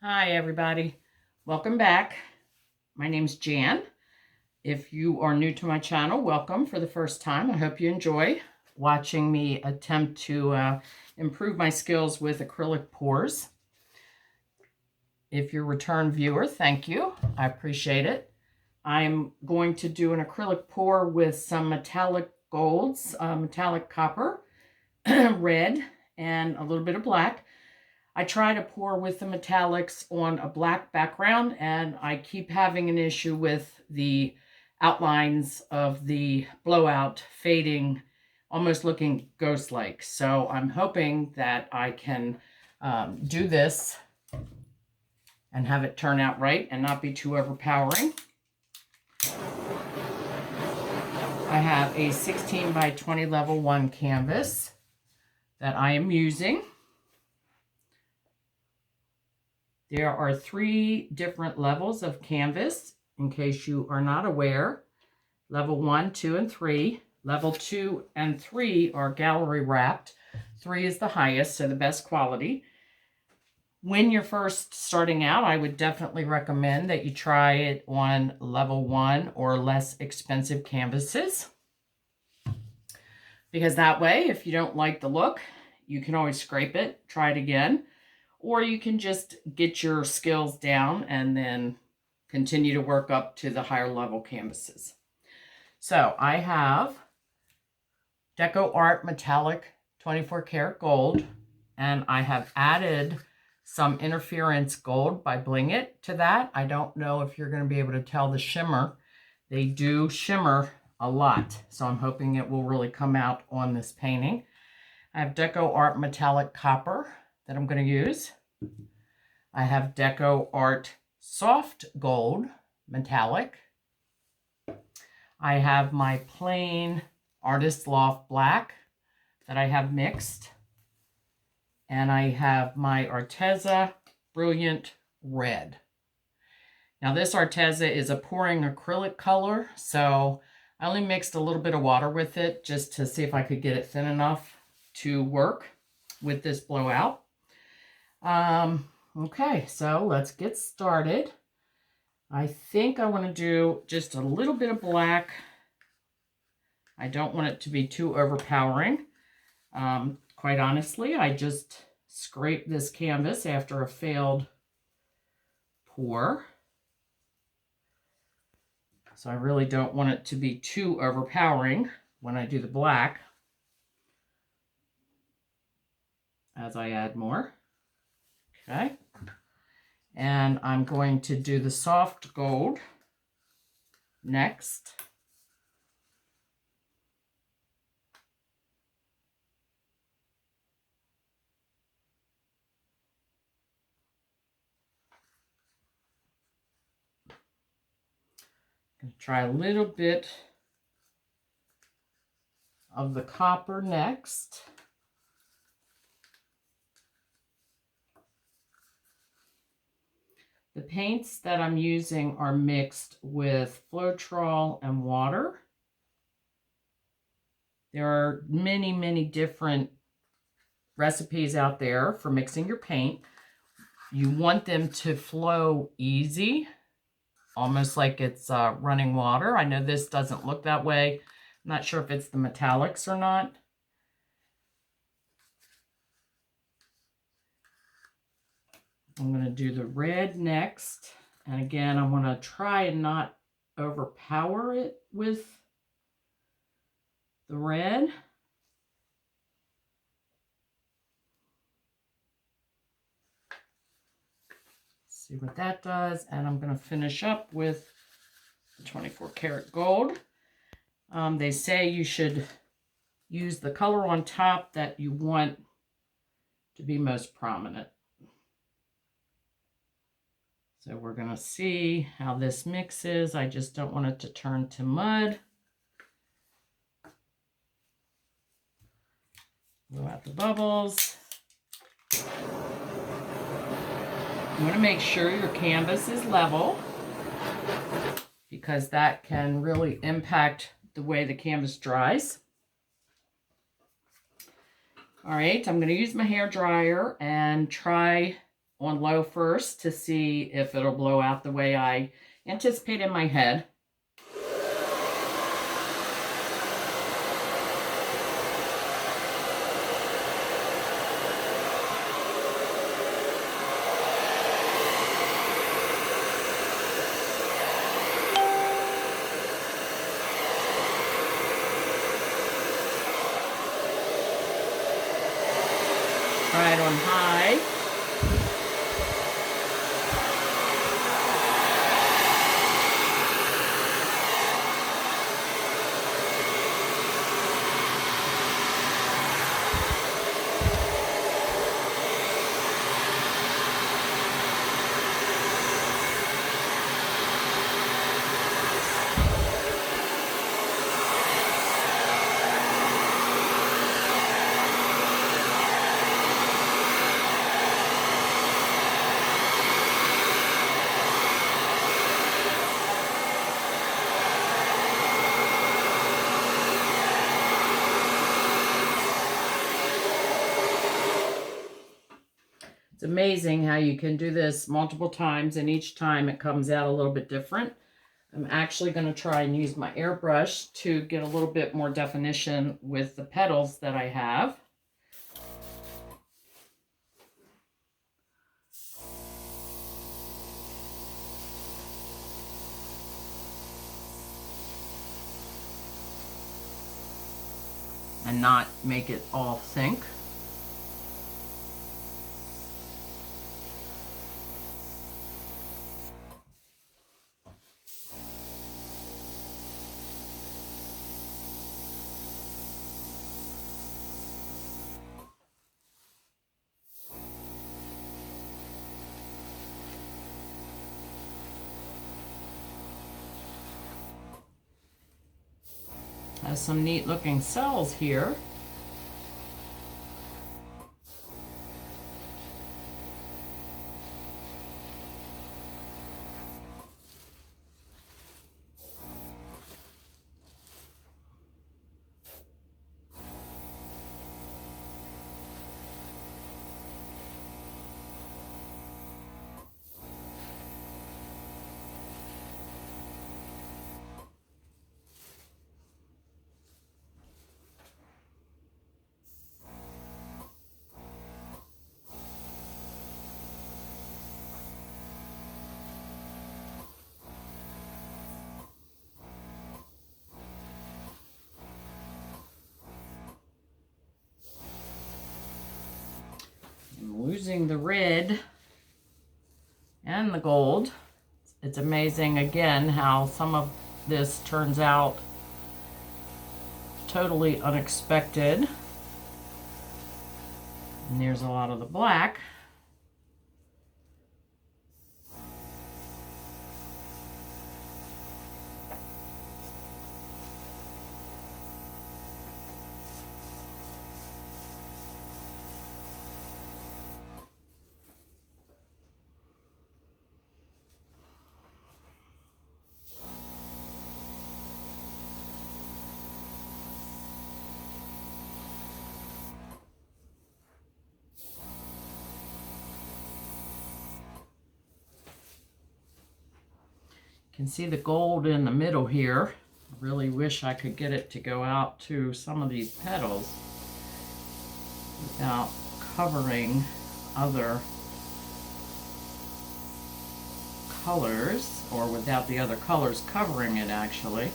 Hi everybody, welcome back. My name's Jan. If you are new to my channel, welcome for the first time. I hope you enjoy watching me attempt to improve my skills with acrylic pours. If you're a return viewer, thank you. I appreciate it. I'm going to do an acrylic pour with some metallic golds, metallic copper, red, and a little bit of black. I try to pour with the metallics on a black background, and I keep having an issue with the outlines of the blowout fading, almost looking ghost-like. So I'm hoping that I can do this and have it turn out right and not be too overpowering. I have a 16 by 20 level 1 canvas that I am using. There are 3 different levels of canvas, in case you are not aware. Level 1, 2, and 3. Level 2 and 3 are gallery wrapped. 3 is the highest, so the best quality. When you're first starting out, I would definitely recommend that you try it on level 1 or less expensive canvases. Because that way, if you don't like the look, you can always scrape it, try it again. Or you can just get your skills down and then continue to work up to the higher level canvases. So I have Deco Art Metallic 24 karat gold, and I have added some interference gold by Bling It to that. I don't know if you're going to be able to tell the shimmer. They do shimmer a lot, so I'm hoping it will really come out on this painting. I have Deco Art Metallic Copper that I'm going to use. I have Deco Art Soft Gold Metallic. I have my plain Artist Loft Black that I have mixed. And I have my Arteza Brilliant Red. Now this Arteza is a pouring acrylic color, so I only mixed a little bit of water with it just to see if I could get it thin enough to work with this blowout. Okay, so let's get started. I think I want to do just a little bit of black. I don't want it to be too overpowering. Quite honestly, I just scraped this canvas after a failed pour. So I really don't want it to be too overpowering when I do the black as I add more. Okay. And I'm going to do the soft gold next. I'm going to try a little bit of the copper next. The paints that I'm using are mixed with Floetrol and water. There are many, many different recipes out there for mixing your paint. You want them to flow easy, almost like it's running water. I know this doesn't look that way. I'm not sure if it's the metallics or not. I'm going to do the red next. And again, I want to try and not overpower it with the red. See what that does. And I'm going to finish up with the 24 karat gold. They say you should use the color on top that you want to be most prominent. So we're going to see how this mixes. I just don't want it to turn to mud. Blow out the bubbles. You want to make sure your canvas is level, because that can really impact the way the canvas dries. All right, I'm going to use my hair dryer and try on low first to see if it'll blow out the way I anticipate in my head. Try it on high. It's amazing how you can do this multiple times, and each time it comes out a little bit different. I'm actually going to try and use my airbrush to get a little bit more definition with the petals that I have. And not make it all sink. Has some neat looking cells here. I'm losing the red and the gold. It's amazing again how some of this turns out totally unexpected. And there's a lot of the black. You can see the gold in the middle here. I really wish I could get it to go out to some of these petals without covering other colors, or without the other colors covering it actually.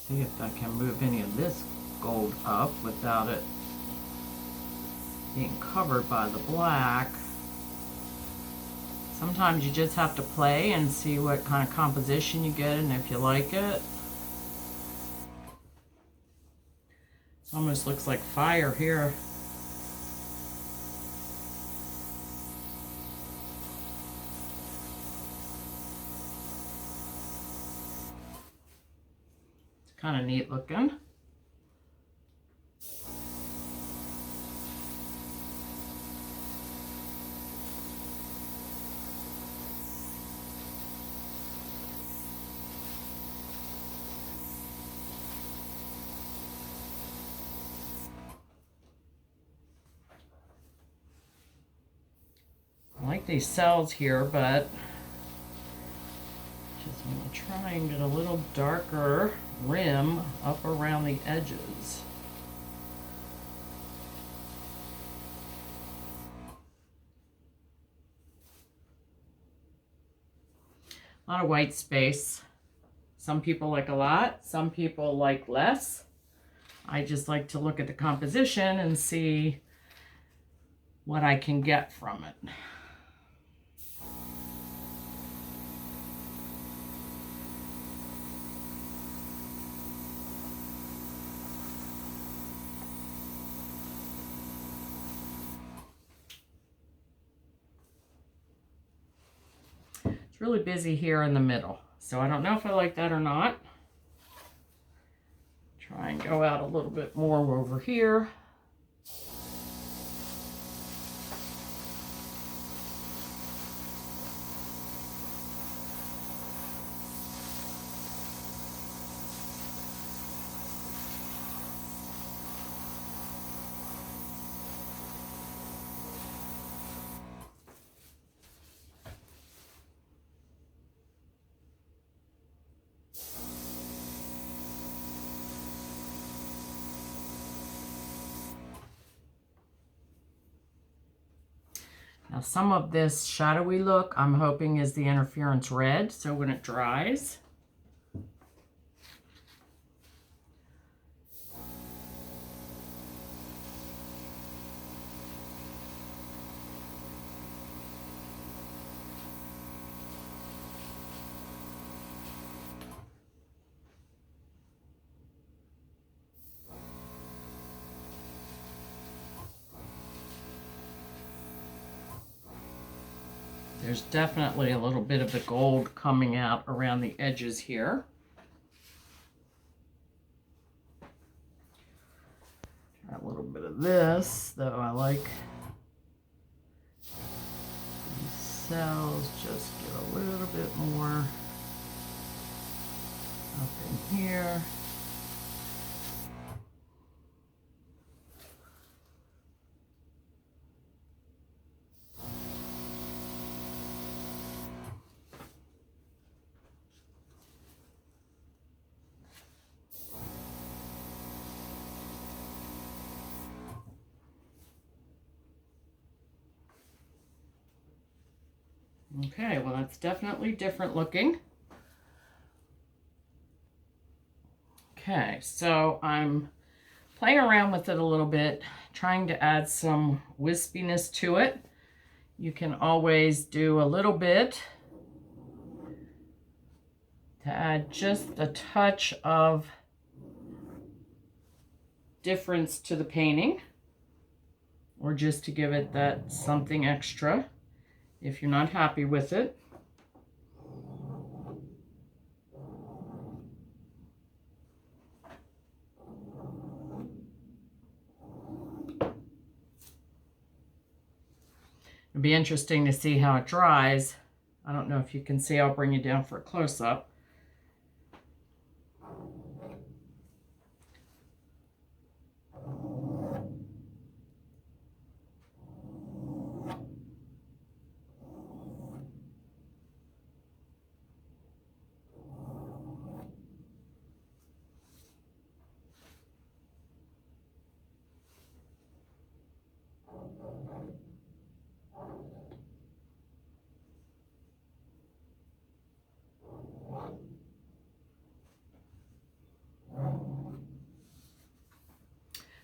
See if I can move any of this gold up without it being covered by the black. Sometimes you just have to play and see what kind of composition you get and if you like it. Almost looks like fire here. It's kind of neat looking. I like these cells here, but just want to try and get a little darker rim up around the edges. A lot of white space. Some people like a lot, some people like less. I just like to look at the composition and see what I can get from it. It's really busy here in the middle, so I don't know if I like that or not. Try and go out a little bit more over here. Now some of this shadowy look I'm hoping is the interference red, so when it dries, there's definitely a little bit of the gold coming out around the edges here. Try a little bit of this, though I like these cells, just get a little bit more up in here. Okay, well that's definitely different looking. Okay, so I'm playing around with it a little bit, trying to add some wispiness to it. You can always do a little bit to add just a touch of difference to the painting, or just to give it that something extra if you're not happy with it. It'd be interesting to see how it dries. I don't know if you can see, I'll bring you down for a close-up.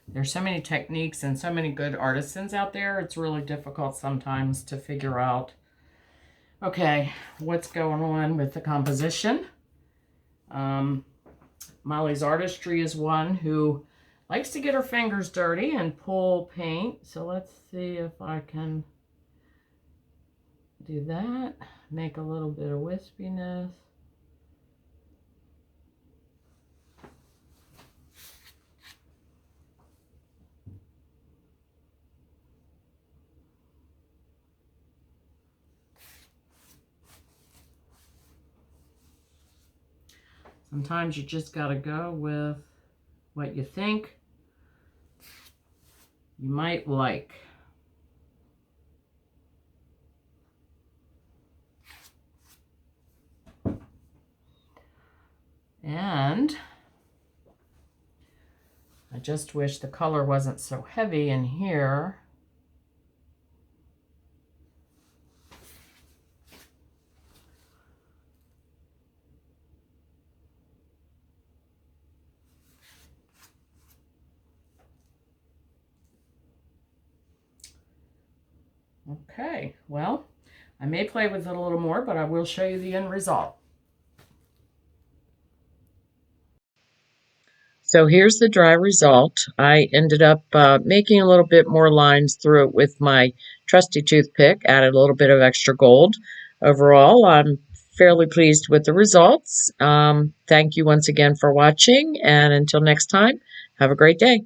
There's so many techniques and so many good artisans out there. It's really difficult sometimes to figure out, okay, what's going on with the composition. Molly's Artistry is one who likes to get her fingers dirty and pull paint. So let's see if I can do that. Make a little bit of wispiness. Sometimes you just got to go with what you think you might like. And I just wish the color wasn't so heavy in here. Okay, well, I may play with it a little more, but I will show you the end result. So here's the dry result. I ended up making a little bit more lines through it with my trusty toothpick, added a little bit of extra gold. Overall, I'm fairly pleased with the results. Thank you once again for watching, and until next time, have a great day.